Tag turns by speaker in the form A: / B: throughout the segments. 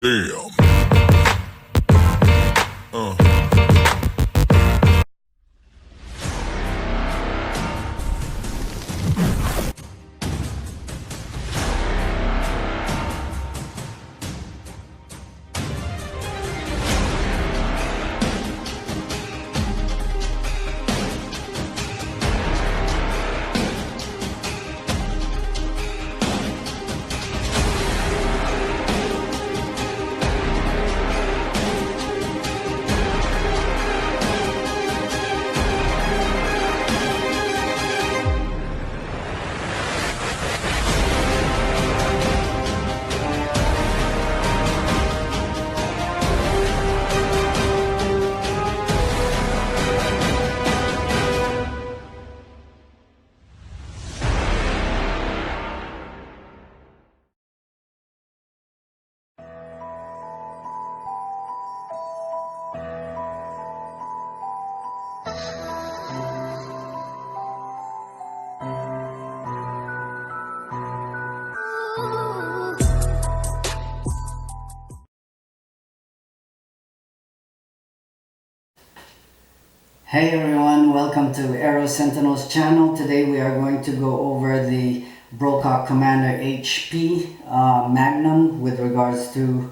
A: Damn.
B: Hey everyone, welcome to Aero Sentinels channel. Today we are going to go over the Brocock Commander HP Magnum with regards to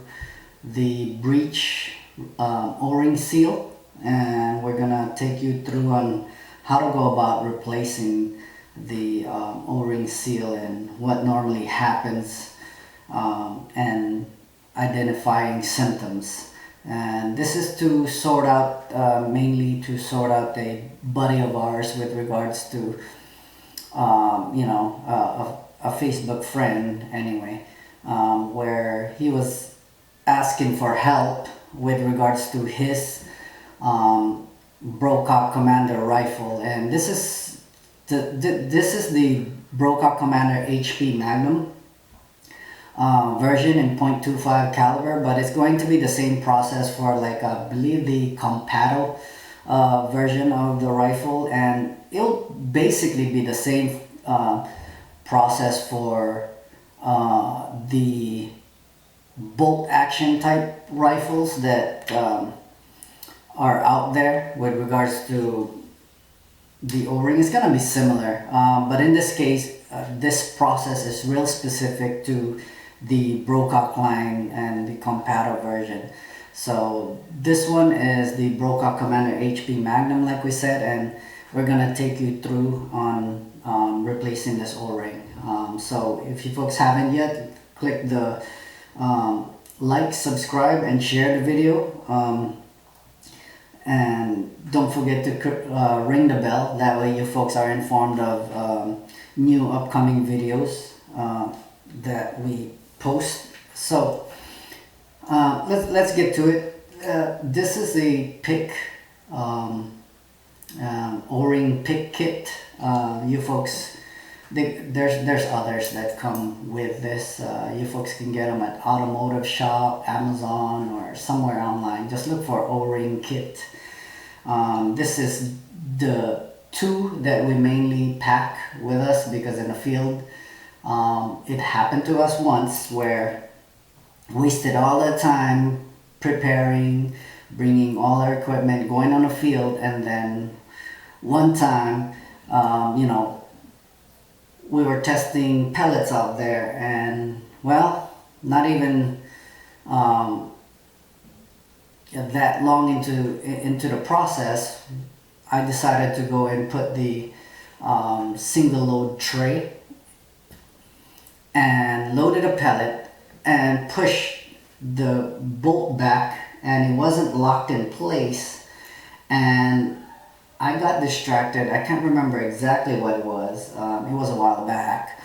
B: the breech O-ring seal, and we're gonna take you through on how to go about replacing the O-ring seal and what normally happens, and identifying symptoms. And this is to sort out, mainly to sort out a buddy of ours with regards to, a Facebook friend anyway, where he was asking for help with regards to his Brocock Commander rifle. And this is the Brocock Commander HP Magnum version in .25 caliber, but it's going to be the same process for, like, I believe the Compado version of the rifle, and it'll basically be the same process for the bolt action type rifles that are out there with regards to the O-ring. It's gonna be similar, but in this case, this process is real specific to the Brocock line and the Compado version. So this one is the Brocock Commander HP Magnum, like we said, and we're gonna take you through on replacing this O-ring. So if you folks haven't yet, click the like, subscribe, and share the video. And don't forget to ring the bell. That way you folks are informed of new upcoming videos that we post. So let's get to it. This is a pick O-ring pick kit. You folks, there's others that come with this. You folks can get them at Automotive Shop, Amazon, or somewhere online. Just look for O-ring kit. This is the two that we mainly pack with us, because in the field, it happened to us once where we wasted all the time preparing, bringing all our equipment, going on the field, and then one time, we were testing pellets out there, and, well, not even that long into the process, I decided to go and put the single load tray and loaded a pellet and pushed the bolt back, and it wasn't locked in place, and I got distracted. I can't remember exactly what it was. It was a while back,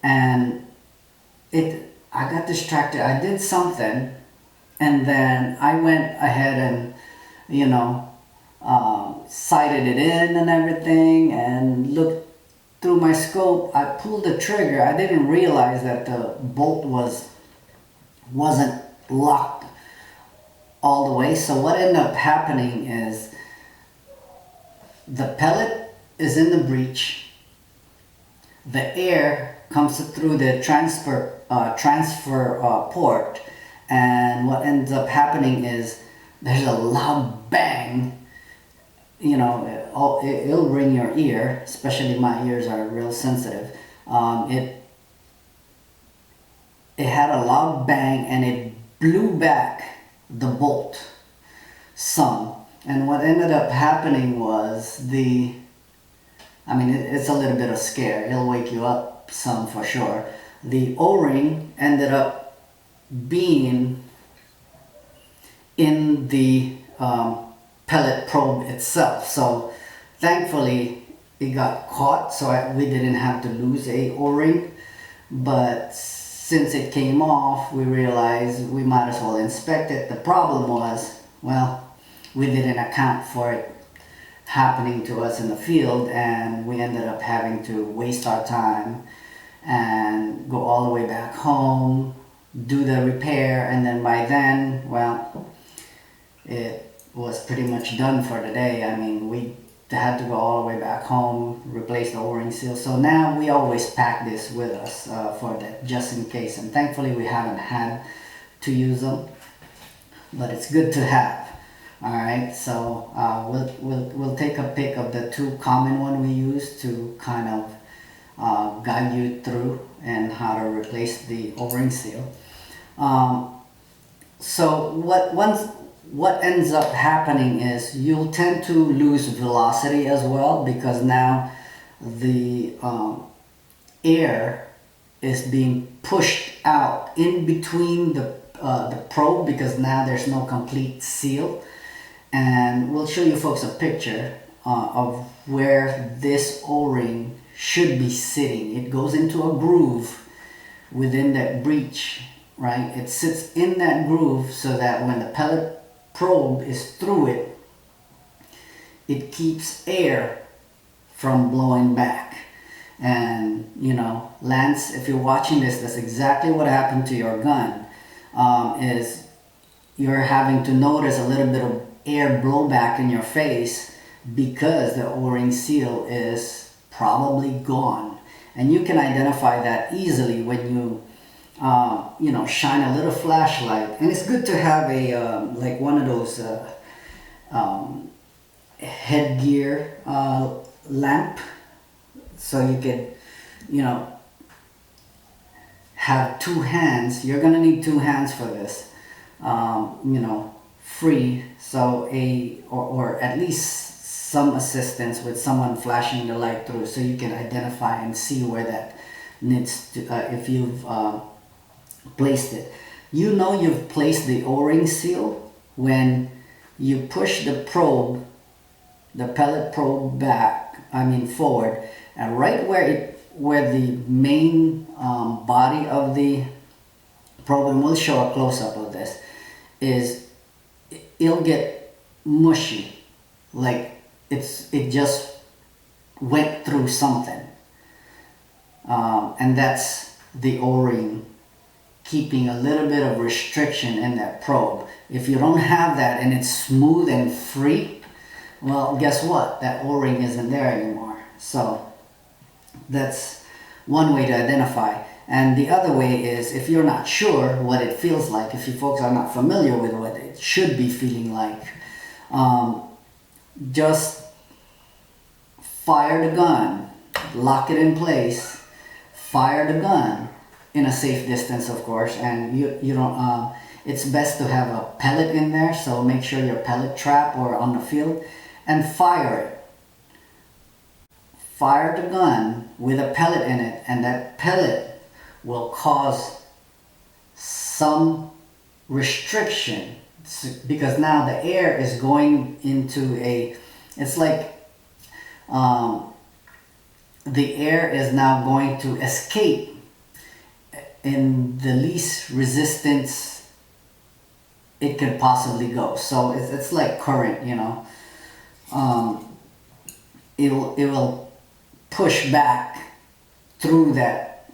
B: and I got distracted. I did something, and then I went ahead and, sighted it in and everything, and looked through my scope. I pulled the trigger. I didn't realize that the bolt wasn't locked all the way. So what ended up happening is the pellet is in the breech. The air comes through the transfer port, And what ends up happening is there's a loud bang. You know, it'll ring your ear, especially my ears are real sensitive. It had a loud bang and it blew back the bolt some. And what ended up happening was it's a little bit of scare. It'll wake you up some for sure. The O-ring ended up being in the pellet probe itself. So thankfully it got caught, so we didn't have to lose a O-ring. But since it came off, we realized we might as well inspect it. The problem was, well, we didn't account for it happening to us in the field, and we ended up having to waste our time and go all the way back home, do the repair, and then by then, well, it was pretty much done for the day. I mean, we had to go all the way back home, replace the O-ring seal. So now we always pack this with us for that, just in case. And thankfully we haven't had to use them, but it's good to have. All right, so we'll take a pic of the two common one we use to kind of guide you through and how to replace the O-ring seal. So what ends up happening is you'll tend to lose velocity as well, because now the air is being pushed out in between the probe, because now there's no complete seal. And we'll show you folks a picture of where this O-ring should be sitting. It goes into a groove within that breech, right? It sits in that groove so that when the pellet probe is through it, it keeps air from blowing back. And you know, Lance, if you're watching this, that's exactly what happened to your gun. Is you're having to notice a little bit of air blowback in your face because the O-ring seal is probably gone. And you can identify that easily when you shine a little flashlight. And it's good to have a like one of those headgear lamp, so you could have two hands. You're gonna need two hands for this, free, so or at least some assistance with someone flashing the light through, so you can identify and see where that needs to, if you've placed it. You know you've placed the O-ring seal when you push the probe, the pellet probe forward, and right where the main body of the probe, and we'll show a close-up of this, is it'll get mushy, like it just went through something, and that's the O-ring keeping a little bit of restriction in that probe. If you don't have that and it's smooth and free, well, guess what? That O-ring isn't there anymore. So that's one way to identify. And the other way is, if you're not sure what it feels like, if you folks are not familiar with what it should be feeling like, just fire the gun, lock it in place, fire the gun in a safe distance, of course, and you don't. It's best to have a pellet in there, so make sure your pellet trap or on the field, and fire it. Fire the gun with a pellet in it, and that pellet will cause some restriction, because now the air is going into it's like the air is now going to escape in the least resistance it could possibly go. So it's like current, it will push back through that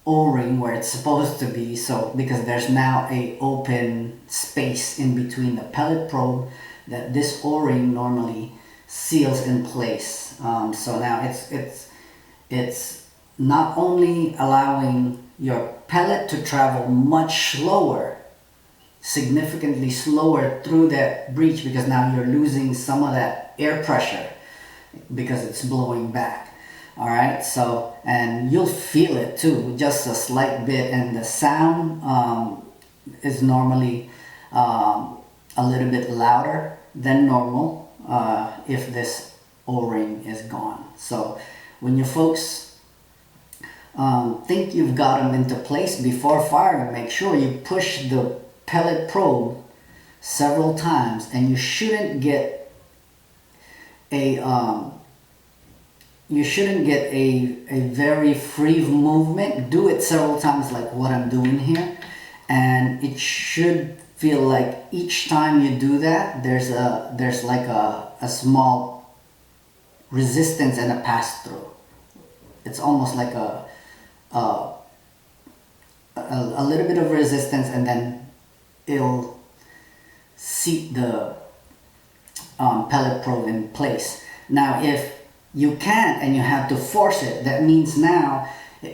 B: O-ring where it's supposed to be, so because there's now a open space in between the pellet probe that this O-ring normally seals in place. So now it's not only allowing your pellet to travel much slower, significantly slower through that breech, because now you're losing some of that air pressure because it's blowing back. All right, so, and you'll feel it too, just a slight bit, and the sound is normally a little bit louder than normal if this O-ring is gone. So when you folks think you've got them into place before firing, make sure you push the pellet probe several times, and you shouldn't get a very free movement. Do it several times like what I'm doing here, and it should feel like each time you do that there's like a small resistance and a pass-through. It's almost like a little bit of resistance, and then it'll seat the pellet probe in place. Now if you can't and you have to force it, that means now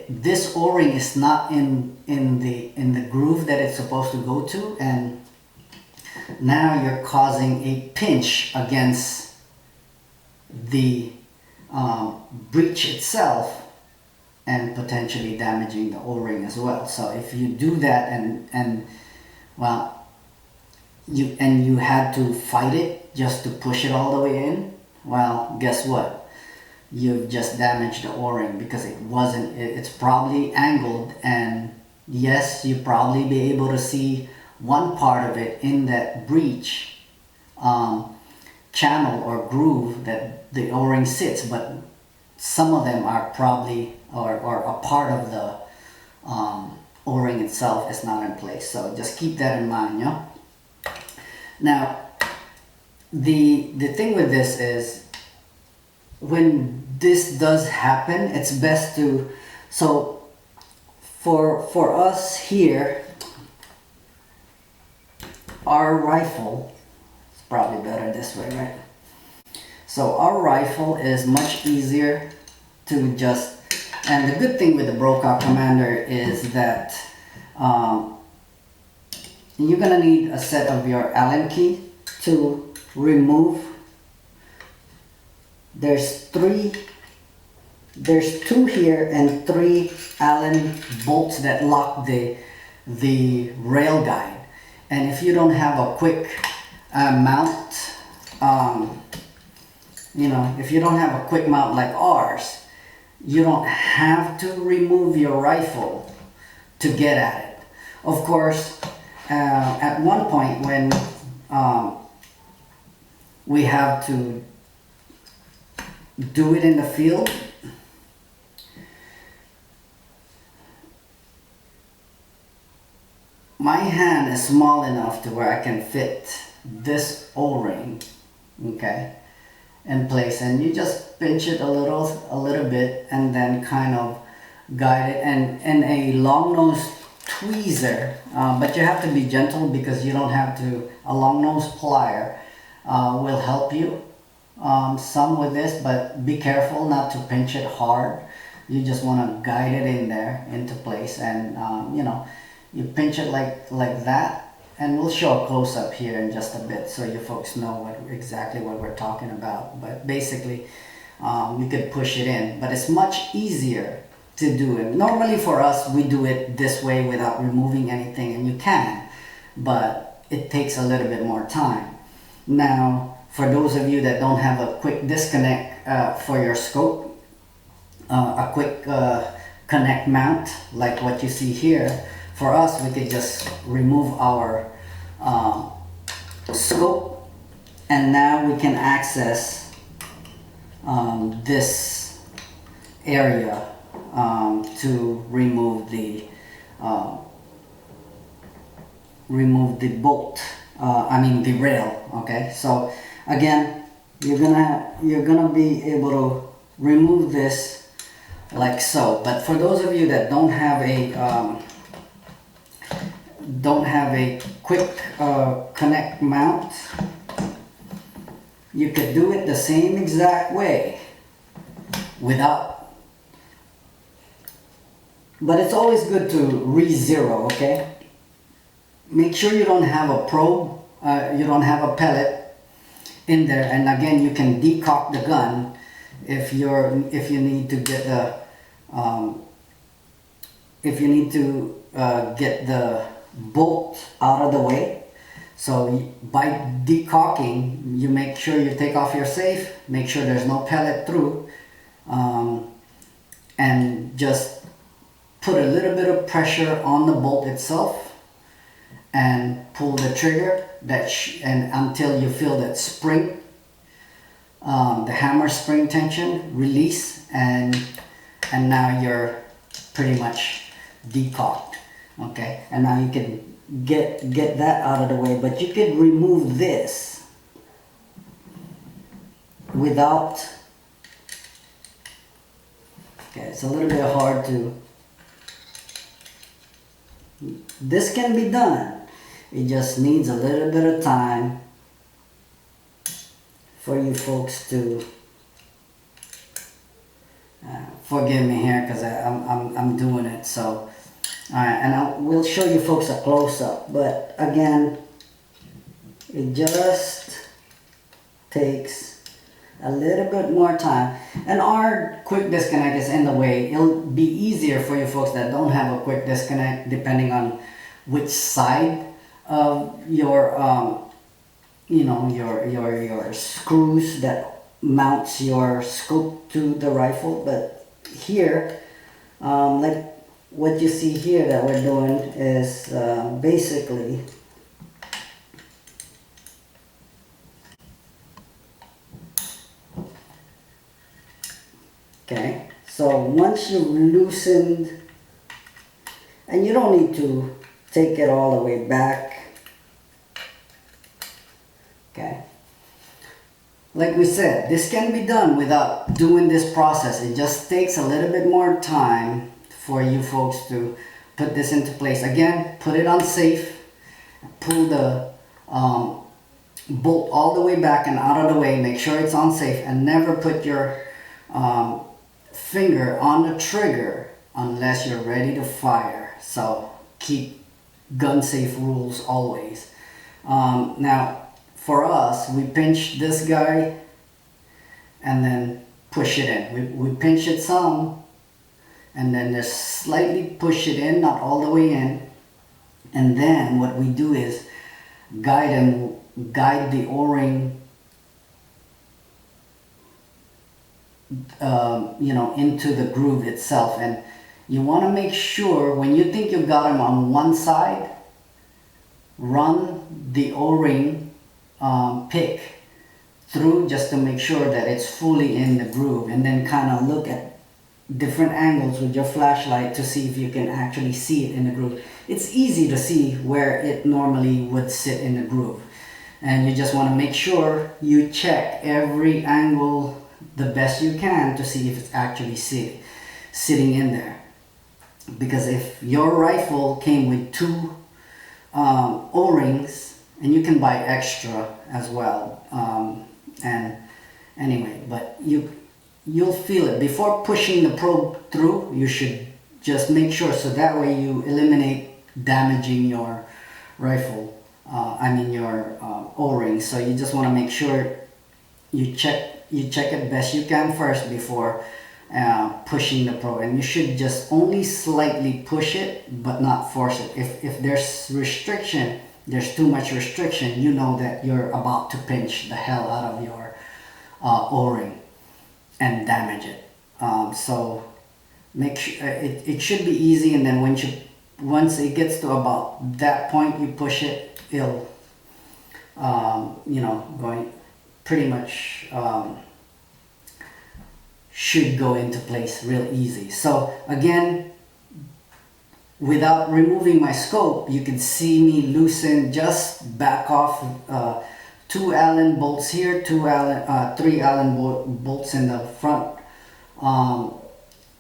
B: this O-ring is not in the groove that it's supposed to go to, and now you're causing a pinch against the breech itself and potentially damaging the O-ring as well. So if you do that and well, you had to fight it just to push it all the way in, well, guess what? You've just damaged the O-ring, because it's probably angled, and yes, you probably be able to see one part of it in that breech channel or groove that the O-ring sits, but some of them are probably or a part of the O-ring itself is not in place. So just keep that in mind, yeah. Now the thing with this is, when this does happen, it's best to, so for us here, our rifle, it's probably better this way, right? So our rifle is much easier to just, and the good thing with the Brocock Commander is that you're gonna need a set of your Allen key to remove. There's two here and 3 Allen bolts that lock the rail guide. And if you don't have a quick mount, if you don't have a quick mount like ours, you don't have to remove your rifle to get at it. Of course, at one point when we have to do it in the field, my hand is small enough to where I can fit this O-ring, okay, in place, and you just pinch it a little bit and then kind of guide it, and a long nose tweezer, but you have to be gentle, because you don't have to, a long nose plier will help you some with this, but be careful not to pinch it hard. You just want to guide it in there into place, and you pinch it like that, and we'll show a close-up here in just a bit so you folks know exactly what we're talking about. But basically you could push it in, but it's much easier to do it. Normally for us, we do it this way without removing anything, and you can, but it takes a little bit more time. Now, for those of you that don't have a quick disconnect for your scope, a quick connect mount like what you see here, for us, we could just remove our scope, and now we can access this area to remove the bolt, the rail. Okay, so again, you're gonna be able to remove this like so. But for those of you that don't have a quick connect mount, you could do it the same exact way without But it's always good to re-zero, okay? Make sure you don't have a probe, you don't have a pellet in there, and again you can decock the gun if you need to get the bolt out of the way. So by decocking, you make sure you take off your safe, make sure there's no pellet through, and just put a little bit of pressure on the bolt itself and pull the trigger and until you feel that spring, the hammer spring tension release, and now you're pretty much decocked. Okay, and now you can get that out of the way, but you can remove this without, okay, it's a little bit hard to, this can be done, it just needs a little bit of time for you folks to forgive me here because I'm doing it. So alright, and we'll show you folks a close-up, but again, it just takes a little bit more time. And our quick disconnect is in the way. It'll be easier for you folks that don't have a quick disconnect, depending on which side of your your screws that mounts your scope to the rifle. But here, like what you see here that we're doing is basically okay, so once you've loosened, and you don't need to take it all the way back, okay, like we said, this can be done without doing this process. It just takes a little bit more time for you folks to put this into place. Again, put it on safe, pull the bolt all the way back and out of the way, make sure it's on safe, and never put your finger on the trigger unless you're ready to fire. So keep gun safe rules always. Now for us, we pinch this guy and then push it in. We pinch it some and then just slightly push it in, not all the way in. And then what we do is guide the O-ring into the groove itself. And you want to make sure when you think you've got them on one side, run the O-ring pick through just to make sure that it's fully in the groove, and then kind of look at different angles with your flashlight to see if you can actually see it in the groove. It's easy to see where it normally would sit in the groove, and you just want to make sure you check every angle the best you can to see if it's actually sitting in there. Because if your rifle came with two O-rings, and you can buy extra as well, and anyway, but you'll feel it before pushing the probe through. You should just make sure, so that way you eliminate damaging your rifle, your O-ring. So you just want to make sure you check it best you can first before pushing the probe. And you should just only slightly push it but not force it. If there's restriction, there's too much restriction, you know that you're about to pinch the hell out of your O-ring and damage it. So make sure it should be easy, and then once it gets to about that point, you push it, it'll going pretty much should go into place real easy. So again, without removing my scope, you can see me loosen, just back off 2 Allen bolts here, 3 Allen bolts in the front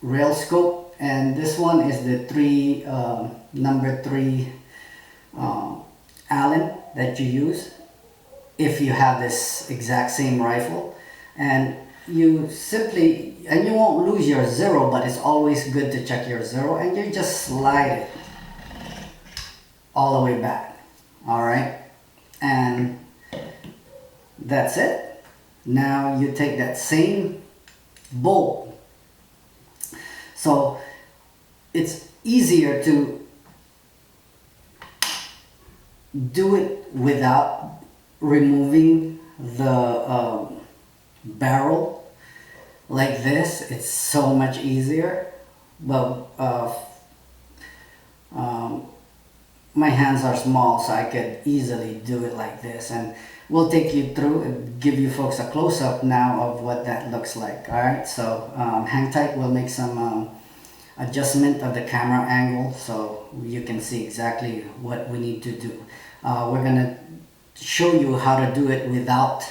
B: rail scope, and this one is the number 3 Allen that you use if you have this exact same rifle. And you simply, and you won't lose your zero, but it's always good to check your zero, and you just slide it all the way back. All right, and that's it. Now you take that same bolt. So it's easier to do it without removing the barrel like this. It's so much easier, but my hands are small, so I could easily do it like this, and we'll take you through and give you folks a close-up now of what that looks like. All right, so hang tight. We'll make some adjustment of the camera angle so you can see exactly what we need to do. We're gonna show you how to do it without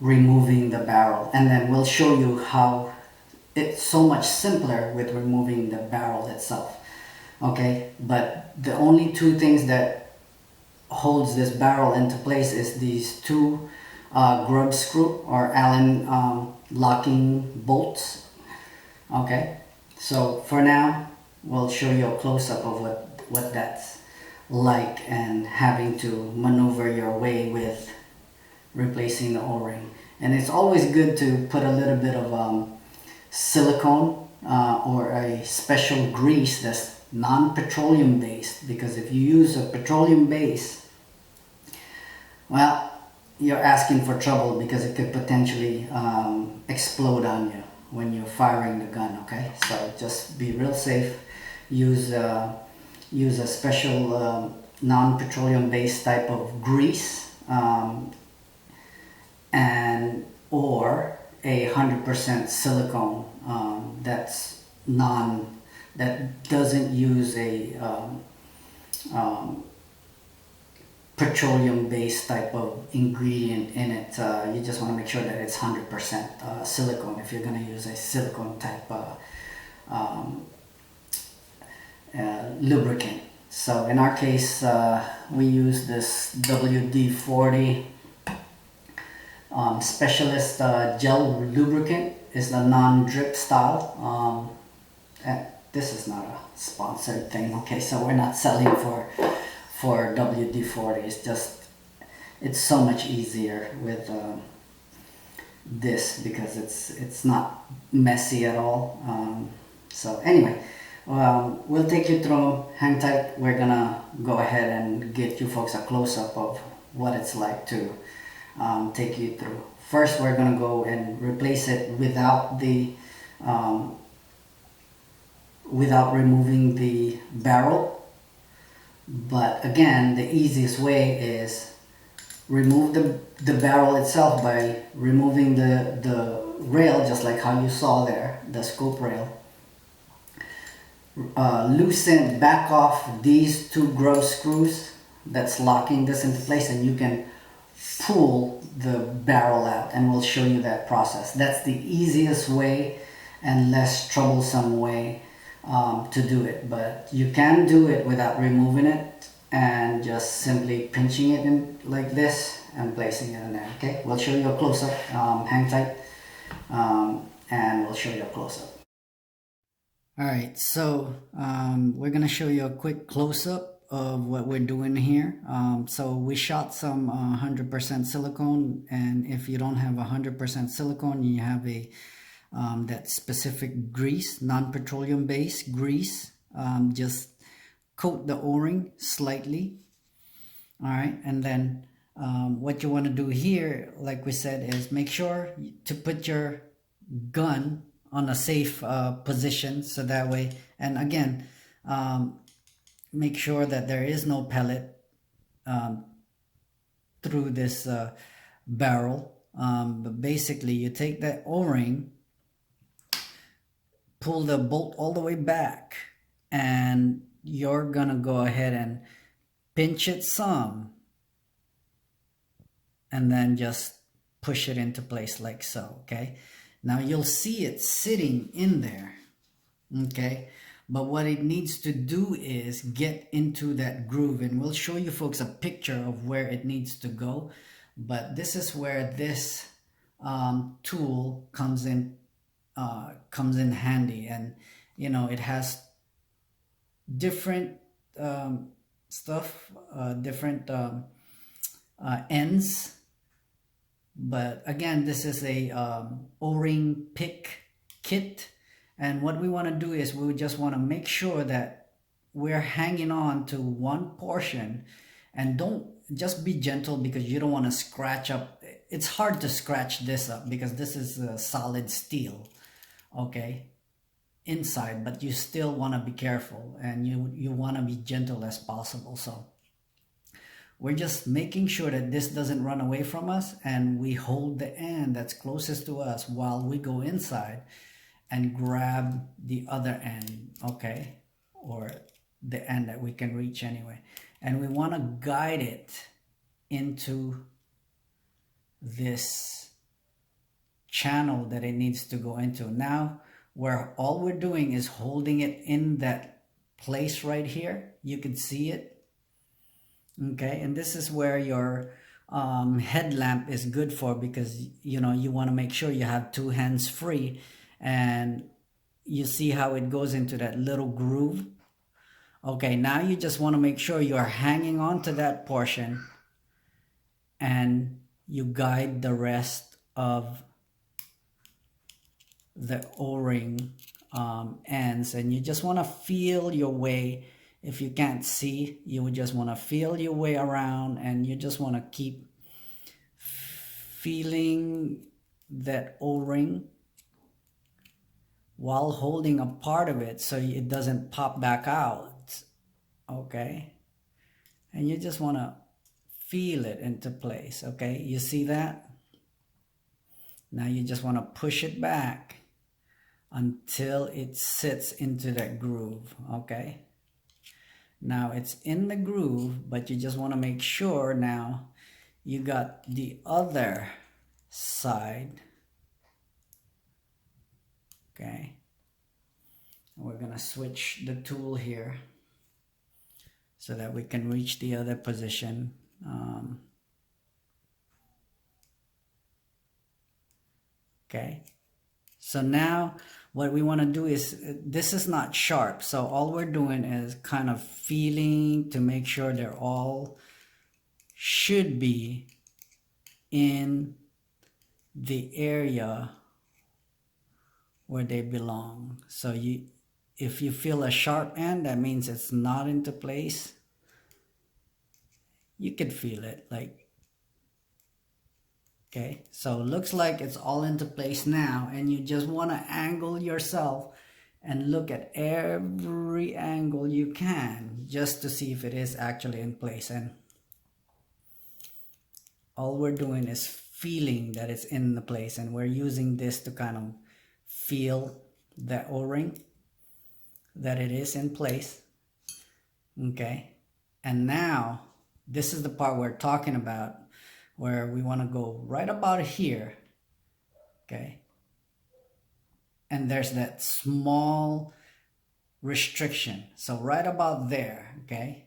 B: removing the barrel, and then we'll show you how it's so much simpler with removing the barrel itself. Okay, but the only two things that holds this barrel into place is these two grub screw or Allen locking bolts. Okay, so for now we'll show you a close-up of what that's like, and having to maneuver your way with replacing the O-ring. And it's always good to put a little bit of silicone or a special grease that's non-petroleum based, because if you use a petroleum base, well, you're asking for trouble, because it could potentially explode on you when you're firing the gun. Okay, so just be real safe. Use a special non-petroleum based type of grease, and or a 100% silicone that doesn't use a petroleum based type of ingredient in it. You just want to make sure that it's 100% silicone if you're going to use a silicone type lubricant. So in our case, we use this WD-40 Specialist gel lubricant. Is the non-drip style. This is not a sponsored thing, okay, so we're not selling for WD-40. It's just, it's so much easier with this, because it's not messy at all. So anyway, we'll take you through. Hang tight. We're gonna go ahead and get you folks a close-up of what it's like to take you through. First, we're gonna go and replace it without the without removing the barrel. But again, the easiest way is remove the barrel itself by removing the rail, just like how you saw there, the scope rail. Loosen, back off these two grub screws that's locking this into place, and you can pull the barrel out, and we'll show you that process. That's the easiest way and less troublesome way to do it, but you can do it without removing it and just simply pinching it in like this and placing it in there. Okay, we'll show you a close-up. Hang tight, and we'll show you a close-up. Alright, so we're gonna show you a quick close-up of what we're doing here. So we shot some 100% silicone, and if you don't have 100% silicone, you have a that specific grease, non-petroleum based grease. Just coat the O-ring slightly. All right, and then what you want to do here, like we said, is make sure to put your gun on a safe position, so that way, and again, make sure that there is no pellet through this barrel. But basically, you take that O-ring, pull the bolt all the way back, and you're gonna go ahead and pinch it some, and then just push it into place like so. Okay, now you'll see it sitting in there. Okay, but what it needs to do is get into that groove, and we'll show you folks a picture of where it needs to go. But this is where this tool comes in handy. And you know, it has different stuff, different ends. But again, this is a O-ring pick kit, and what we want to do is we just want to make sure that we're hanging on to one portion, and don't just be gentle, because you don't want to scratch up. It's hard to scratch this up because this is solid steel, okay, inside, but you still want to be careful, and you want to be gentle as possible. So we're just making sure that this doesn't run away from us, and we hold the end that's closest to us while we go inside and grab the other end, okay, or the end that we can reach anyway. And we want to guide it into this channel that it needs to go into. Now, where all we're doing is holding it in that place right here. You can see it. Okay, and this is where your headlamp is good for, because you know, you want to make sure you have two hands free, and you see how it goes into that little groove. Okay, now you just want to make sure you are hanging on to that portion, and you guide the rest of the O-ring ends, and you just want to feel your way. If you can't see, you would just want to feel your way around, and you just want to keep feeling that O-ring while holding a part of it so it doesn't pop back out, okay? And you just want to feel it into place, okay? You see that? Now you just want to push it back until it sits into that groove, okay? Now it's in the groove, but you just want to make sure now you got the other side, okay? And we're gonna switch the tool here so that we can reach the other position. Okay, so now what we want to do is, this is not sharp, so all we're doing is kind of feeling to make sure they're all should be in the area where they belong. So if you feel a sharp end, that means it's not into place. You could feel it, like, okay, so it looks like it's all into place now, and you just want to angle yourself and look at every angle you can just to see if it is actually in place. And all we're doing is feeling that it's in the place, and we're using this to kind of feel the O-ring, that it is in place, okay? And now this is the part we're talking about, where we want to go right about here, okay? And there's that small restriction, so right about there, okay,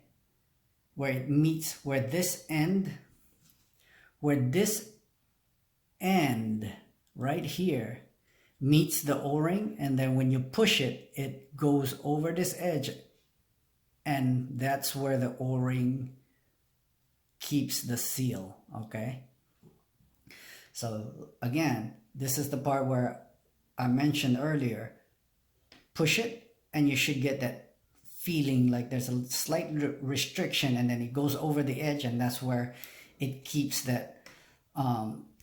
B: where it meets, where this end right here meets the O-ring, and then when you push it, it goes over this edge, and that's where the O-ring keeps the seal, okay? So again, this is the part where I mentioned earlier, push it and you should get that feeling like there's a slight restriction, and then it goes over the edge, and that's where it keeps that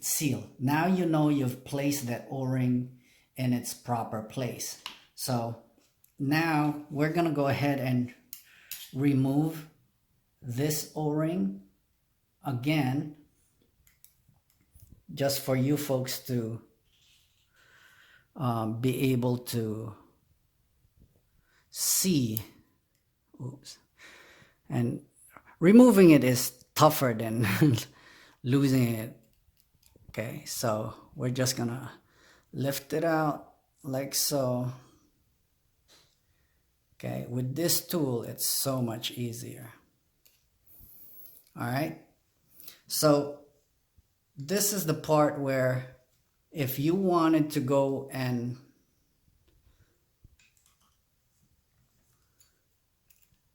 B: seal. Now you know you've placed that O-ring in its proper place. So now we're gonna go ahead and remove this O-ring again, just for you folks to be able to see. Oops. And removing it is tougher than losing it. Okay, so we're just gonna lift it out like so. Okay, with this tool, it's so much easier. All right, so this is the part where if you wanted to go and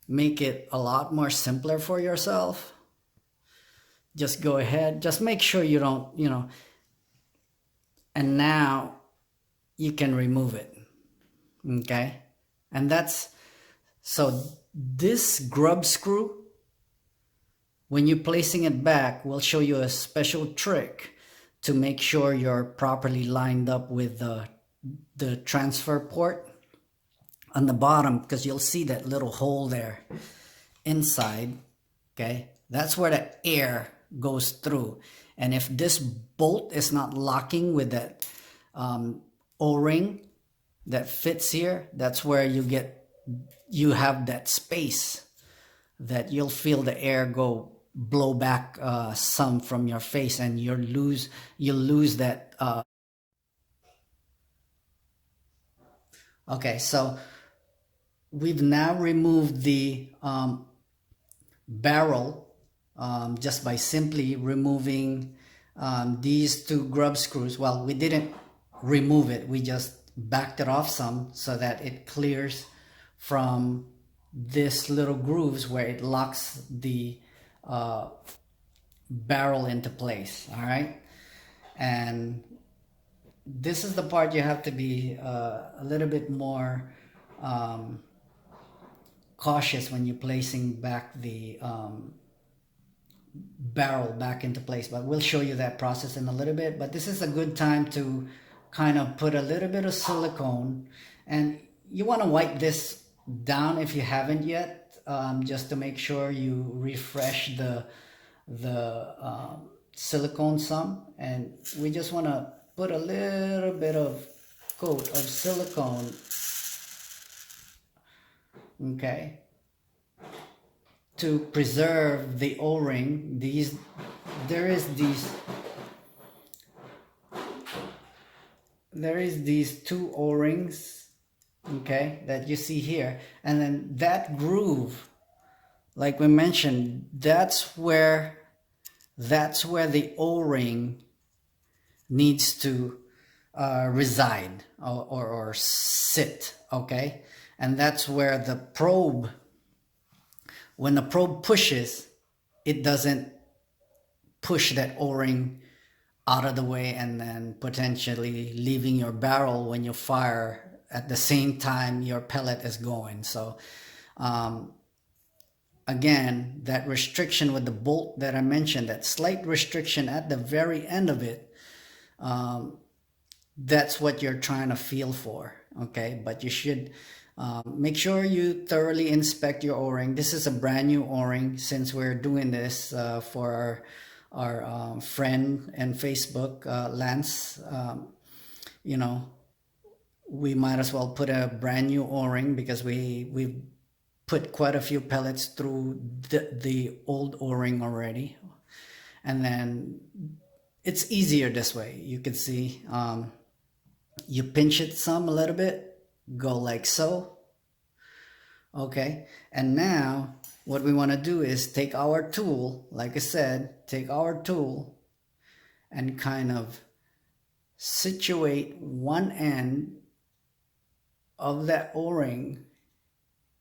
B: make it a lot more simpler for yourself, just go ahead, just make sure you don't, and now you can remove it. Okay, and that's so this grub screw, when you're placing it back, we'll show you a special trick to make sure you're properly lined up with the transfer port on the bottom, because you'll see that little hole there inside. Okay, that's where the air goes through, and if this bolt is not locking with that O-ring that fits here, that's where you have that space that you'll feel the air blow back some from your face, and you'll lose that. Okay, so we've now removed the barrel just by simply removing these two grub screws. Well, we didn't remove it, we just backed it off some so that it clears from this little grooves where it locks the barrel into place. All right, and this is the part you have to be a little bit more cautious when you're placing back the barrel back into place, but we'll show you that process in a little bit. But this is a good time to kind of put a little bit of silicone, and you want to wipe this down if you haven't yet, just to make sure you refresh the silicone some. And we just want to put a little bit of coat of silicone, okay, to preserve the O-ring. There is these two O-rings, okay, that you see here, and then that groove, like we mentioned, that's where the O-ring needs to reside or sit, okay, and that's where the probe, when the probe pushes, it doesn't push that O-ring out of the way and then potentially leaving your barrel when you fire at the same time your pellet is going. So again, that restriction with the bolt that I mentioned, that slight restriction at the very end of it, that's what you're trying to feel for, okay? But you should make sure you thoroughly inspect your O-ring. This is a brand new O-ring, since we're doing this for our friend and Facebook, Lance. We might as well put a brand new O-ring, because we've put quite a few pellets through the old O-ring already, and then it's easier this way. You can see you pinch it a little bit, go like so, okay, and now what we want to do is take our tool, like I said, take our tool and kind of situate one end of that O-ring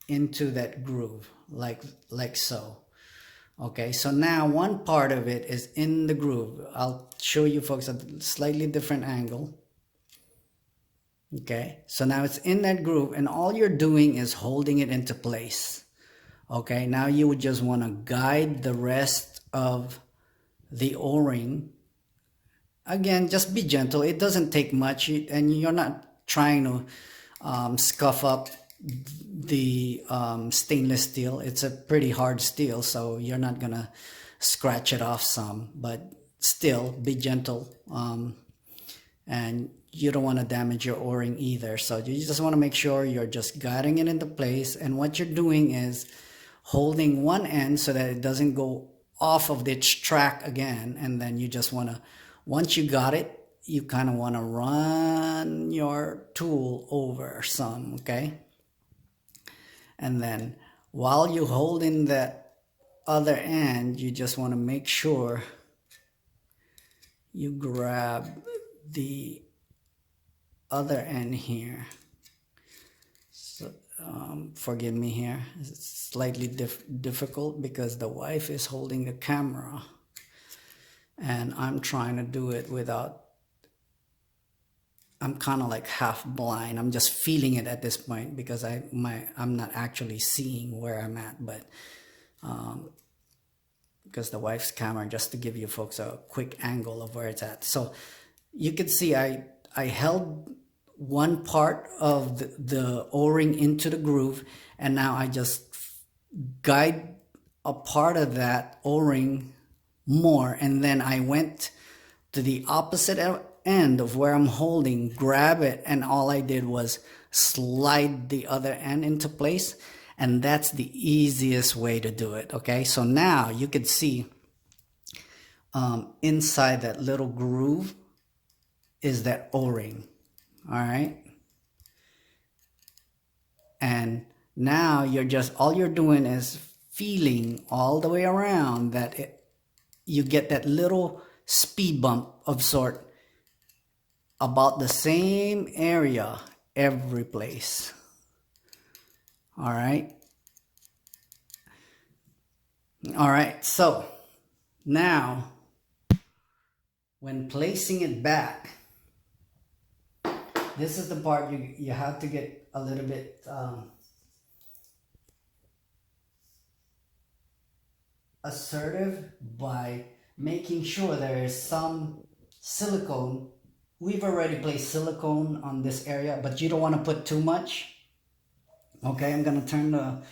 B: into that groove, like so. Okay, so now one part of it is in the groove. I'll show you folks at a slightly different angle. Okay, so now it's in that groove, and all you're doing is holding it into place. Okay, now you would just want to guide the rest of the O-ring. Again, just be gentle. It doesn't take much, and you're not trying to scuff up the stainless steel. It's a pretty hard steel, so you're not gonna scratch it off some, but still be gentle, and you don't want to damage your O-ring either. So you just want to make sure you're just guiding it into place, and what you're doing is holding one end so that it doesn't go off of its track again, and then you just want to, once you got it, you kind of want to run your tool over some, okay? And then while you hold in that other end, you just want to make sure you grab the other end here. So, forgive me here, it's slightly difficult because the wife is holding the camera and I'm trying to do it without, I'm kind of like half blind. I'm just feeling it at this point because I'm not actually seeing where I'm at, but because the wife's camera, just to give you folks a quick angle of where it's at. So you can see I held one part of the O-ring into the groove, and now I just guide a part of that O-ring more, and then I went to the opposite end of where I'm holding, grab it, and all I did was slide the other end into place, and that's the easiest way to do it. Okay, so now you can see inside that little groove is that O-ring. All right, and now all you're doing is feeling all the way around that you get that little speed bump of sort about the same area every place. All right, so now when placing it back, this is the part you have to get a little bit assertive by making sure there is some silicone. We've already placed silicone on this area, but you don't want to put too much. Okay, I'm going to turn the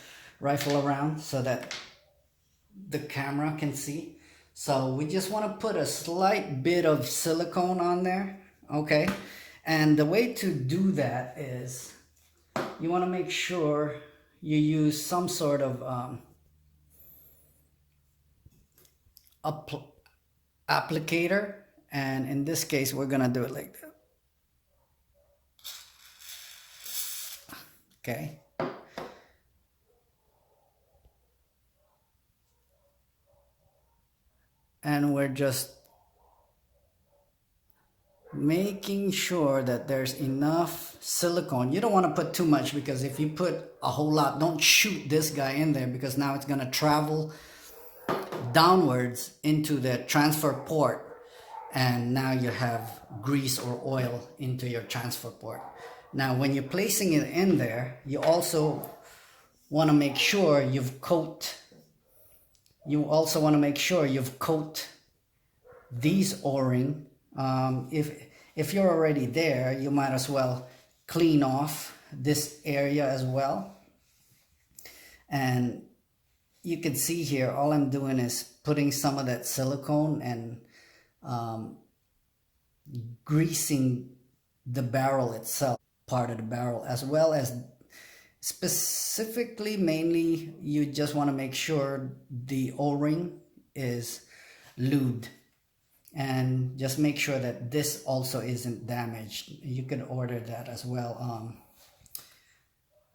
B: rifle around so that the camera can see. So we just want to put a slight bit of silicone on there. Okay, and the way to do that is you want to make sure you use some sort of applicator, and in this case we're gonna do it like that. Okay, and we're just making sure that there's enough silicone. You don't want to put too much, because if you put a whole lot, don't shoot this guy in there, because now it's going to travel downwards into the transfer port, and now you have grease or oil into your transfer port. Now when you're placing it in there, you also want to make sure you've coat these O-ring. If you're already there, you might as well clean off this area as well. And you can see here, all I'm doing is putting some of that silicone and greasing the barrel itself, part of the barrel, as well as specifically, mainly, you just want to make sure the O-ring is lubed, and just make sure that this also isn't damaged. You can order that as well.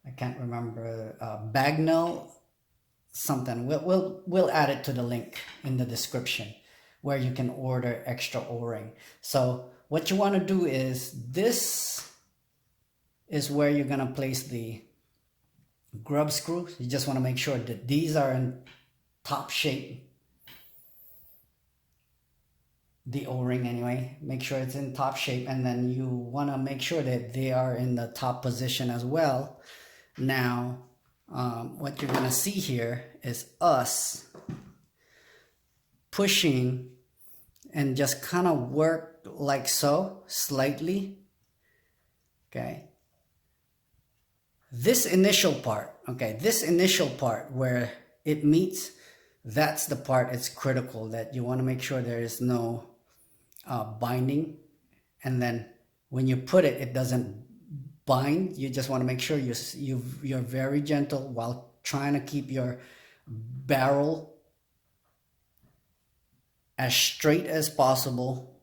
B: I can't remember, Bagnell something. We'll add it to the link in the description where you can order extra O-ring. So what you want to do is, this is where you're gonna place the grub screws. You just want to make sure that these are in top shape. The O-ring anyway, make sure it's in top shape, and then you want to make sure that they are in the top position as well. Now what you're gonna see here is us pushing and just kind of work like so, slightly. Okay, this initial part, where it meets, that's the part it's critical, that you want to make sure there is no binding, and then when you put it, it doesn't bind. You just want to make sure you're very gentle while trying to keep your barrel as straight as possible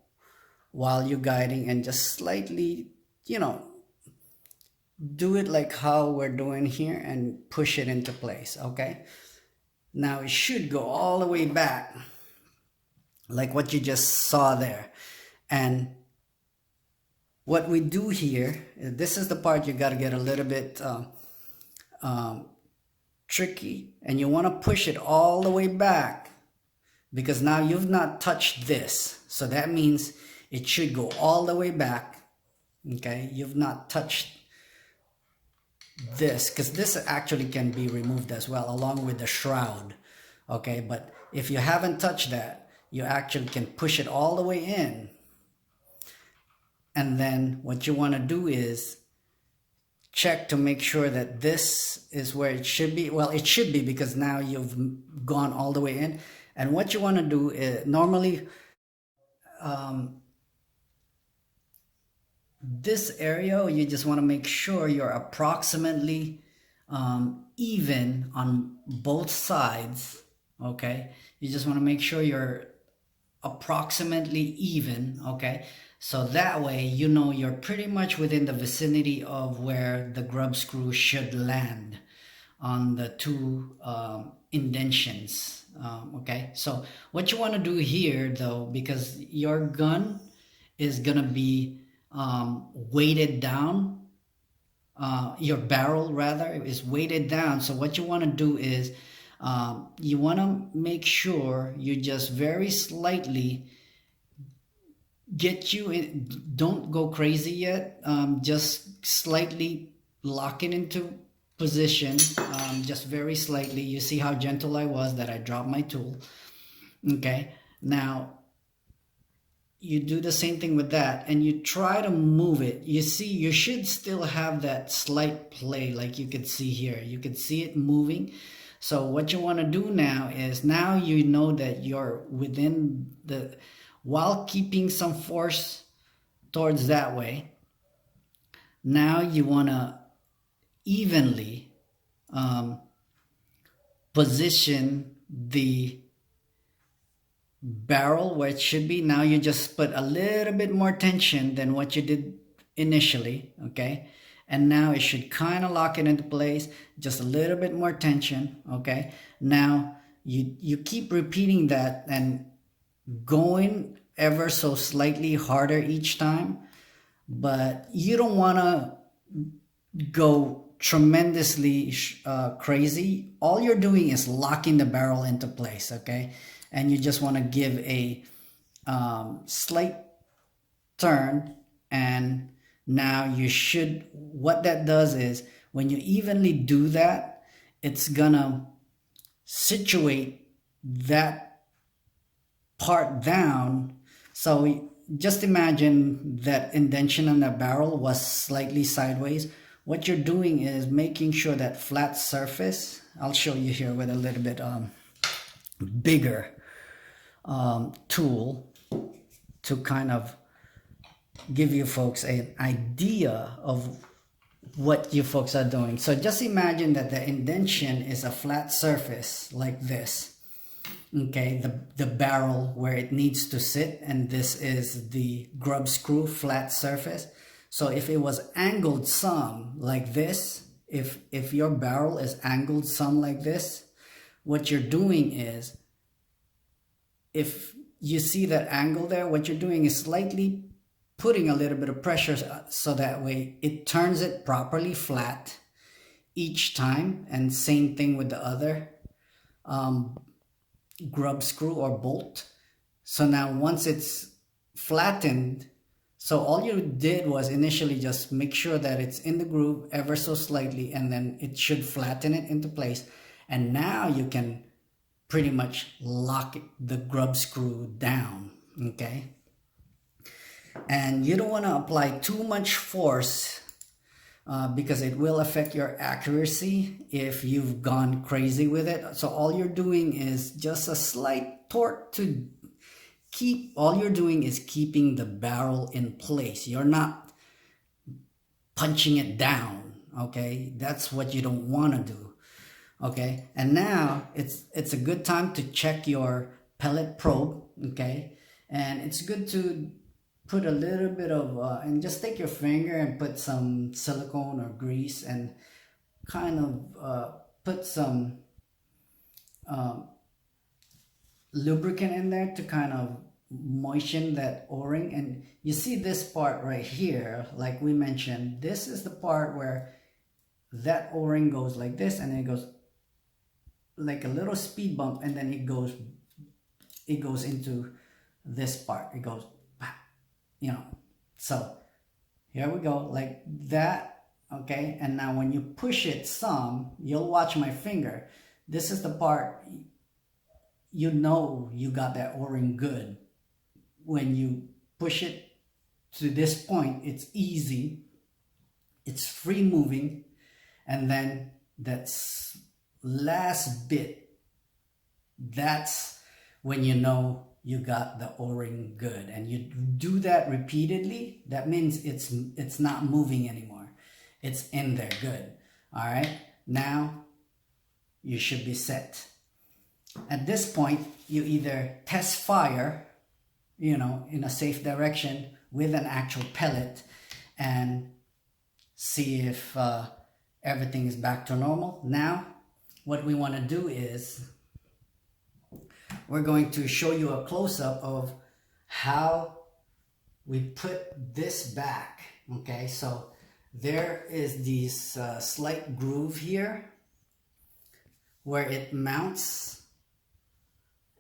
B: while you're guiding, and just slightly, do it like how we're doing here and push it into place. Okay, now it should go all the way back like what you just saw there. And what we do here, this is the part you got to get a little bit tricky, and you want to push it all the way back, because now you've not touched this. So that means it should go all the way back. Okay, you've not touched this, because this actually can be removed as well along with the shroud. Okay, but if you haven't touched that, you actually can push it all the way in. And then what you want to do is check to make sure that this is where it should be. Well, it should be, because now you've gone all the way in. And what you want to do is, normally this area, you just want to make sure you're approximately even on both sides. Okay, you just want to make sure you're approximately even. Okay, so that way you know you're pretty much within the vicinity of where the grub screw should land on the two indentions. Okay, so what you want to do here though, because your gun is gonna be weighted down, your barrel rather is weighted down. So what you want to do is you want to make sure you just very slightly get you in, don't go crazy yet, just slightly lock it into position, just very slightly. You see how gentle I was, that I dropped my tool. Okay, now you do the same thing with that, and you try to move it. You see, you should still have that slight play, like you could see here. You could see it moving. So what you want to do now is, now you know that you're within the, while keeping some force towards that way. Now you want to evenly position the barrel where it should be. Now you just put a little bit more tension than what you did initially. Okay, and now it should kind of lock it into place, just a little bit more tension. Okay, now you keep repeating that and going ever so slightly harder each time, but you don't want to go tremendously crazy. All you're doing is locking the barrel into place. Okay, and you just want to give a slight turn, and now you should, what that does is, when you evenly do that, it's gonna situate that part down. So just imagine that indentation on the barrel was slightly sideways. What you're doing is making sure that flat surface, I'll show you here with a little bit bigger tool to kind of give you folks an idea of what you folks are doing. So just imagine that the indentation is a flat surface like this. Okay, the barrel where it needs to sit, and this is the grub screw flat surface. So if it was angled some like this, if your barrel is angled some like this, what you're doing is, if you see that angle there, what you're doing is slightly putting a little bit of pressure, so that way it turns it properly flat each time. And same thing with the other grub screw or bolt. So now once it's flattened, so all you did was initially just make sure that it's in the groove ever so slightly, and then it should flatten it into place. And now you can pretty much lock the grub screw down. Okay, and you don't want to apply too much force, because it will affect your accuracy if you've gone crazy with it. So all you're doing is just a slight torque to keep, all you're doing is keeping the barrel in place. You're not punching it down. Okay, that's what you don't want to do. Okay, and now it's a good time to check your pellet probe. Okay, and it's good to put a little bit of and just take your finger and put some silicone or grease and kind of put some lubricant in there to kind of moisten that o-ring, and you see this part right here, like we mentioned, this is the part where that o-ring goes like this, and then it goes like a little speed bump, and then it goes into this part. It goes, you know. So here we go, like that. Okay, and now when you push it some, you'll watch my finger. This is the part you know you got that o-ring good. When you push it to this point, it's easy, it's free moving, and then that's last bit, that's when you know you got the o-ring good. And you do that repeatedly, that means it's not moving anymore, it's in there good. All right, now you should be set. At this point, you either test fire, you know, in a safe direction with an actual pellet and see if everything is back to normal. Now what we want to do is we're going to show you a close-up of how we put this back. Okay, so there is this slight groove here where it mounts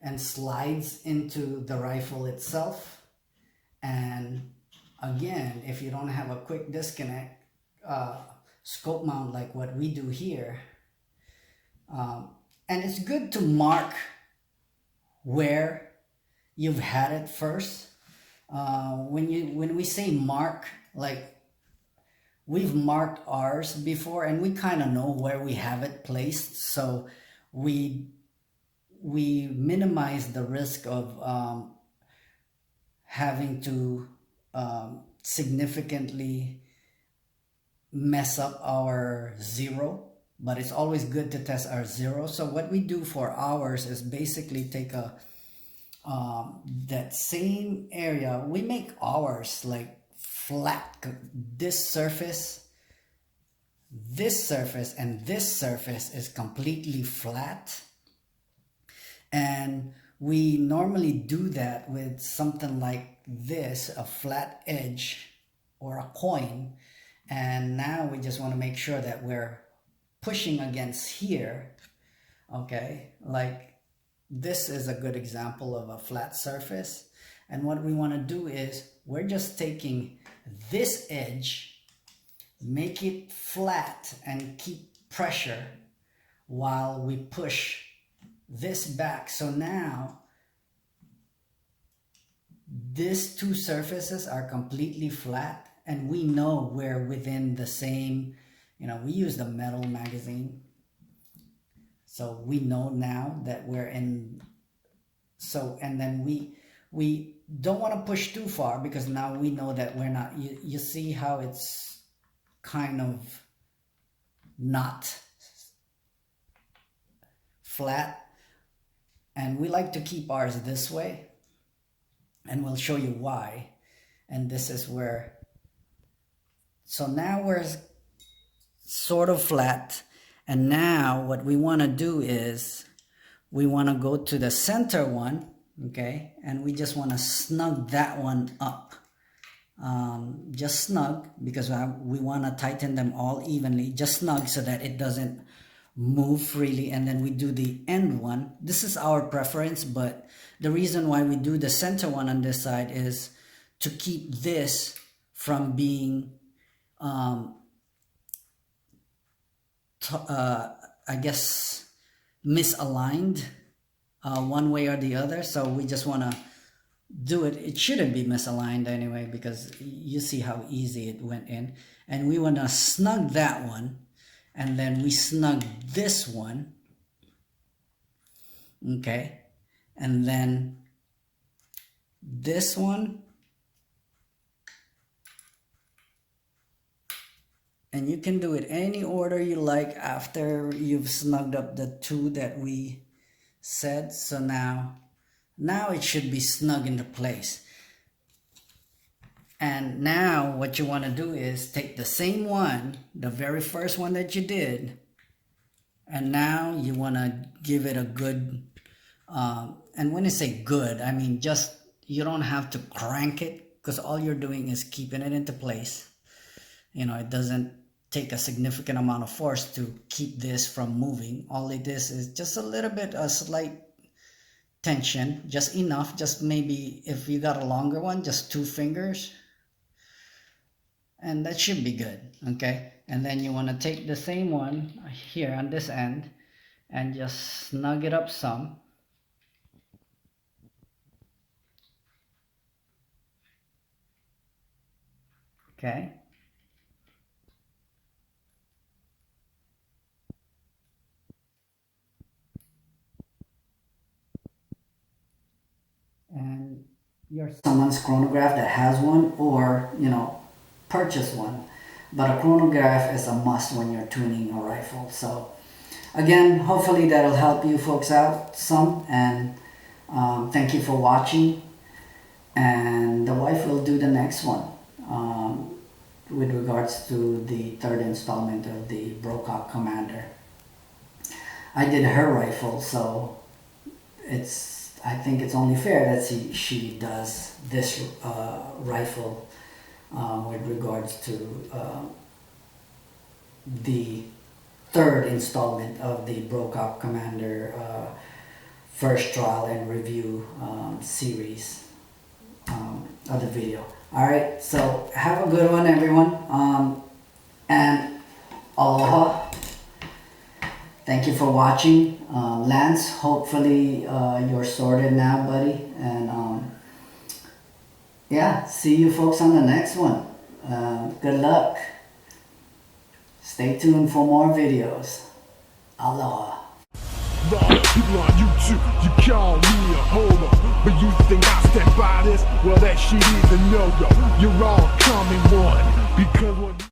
B: and slides into the rifle itself. And again, if you don't have a quick disconnect scope mount like what we do here, and it's good to mark where you've had it first. When we say mark, like we've marked ours before and we kind of know where we have it placed, so we minimize the risk of having to significantly mess up our zero. But it's always good to test our zero. So what we do for ours is basically take a that same area, we make ours like flat. This surface, and this surface is completely flat. And we normally do that with something like this, a flat edge or a coin. And now we just want to make sure that we're pushing against here. Okay, like this is a good example of a flat surface. And what we want to do is we're just taking this edge, make it flat, and keep pressure while we push this back. So now these two surfaces are completely flat, and we know we're within the same, you know, we use the metal magazine, so we know now that we're in. So, and then we don't want to push too far, because now we know that we're not, you see how it's kind of not flat. And we like to keep ours this way, and we'll show you why. And this is where, so now we're sort of flat. And now what we want to do is we want to go to the center one, okay? And we just want to snug that one up. Just snug, because we want to tighten them all evenly. Just snug so that it doesn't move freely. And then we do the end one. This is our preference, but the reason why we do the center one on this side is to keep this from being I guess misaligned one way or the other. So we just want to do it. It shouldn't be misaligned anyway, because you see how easy it went in. And we want to snug that one, and then we snug this one, okay? And then this one, and you can do it any order you like after you've snugged up the two that we said. So now it should be snug into place. And now what you want to do is take the same one, the very first one that you did, and now you want to give it a good, and when I say good, I mean just you don't have to crank it, because all you're doing is keeping it into place. It doesn't take a significant amount of force to keep this from moving. All it is just a little bit, a slight tension, just enough, just maybe if you got a longer one, just 2 fingers, and that should be good. Okay, and then you want to take the same one here on this end and just snug it up some. Okay, and you're someone's chronograph that has one, or purchase one, but a chronograph is a must when you're tuning a rifle. So again, hopefully that'll help you folks out some, and thank you for watching, and the wife will do the next one with regards to the 3rd installment of the Brocock Commander. I did her rifle, so I think it's only fair that she does this rifle with regards to the 3rd installment of the Brocock Commander first trial and review series of the video. Alright, so have a good one, everyone, and aloha. Thank you for watching. Lance, hopefully you're sorted now, buddy, and yeah, see you folks on the next one. Good luck. Stay tuned for more videos. Aloha.
A: People on YouTube, you call me a homo, but you think I stand by this? Well, that shit is a no-go. You're all coming one, because when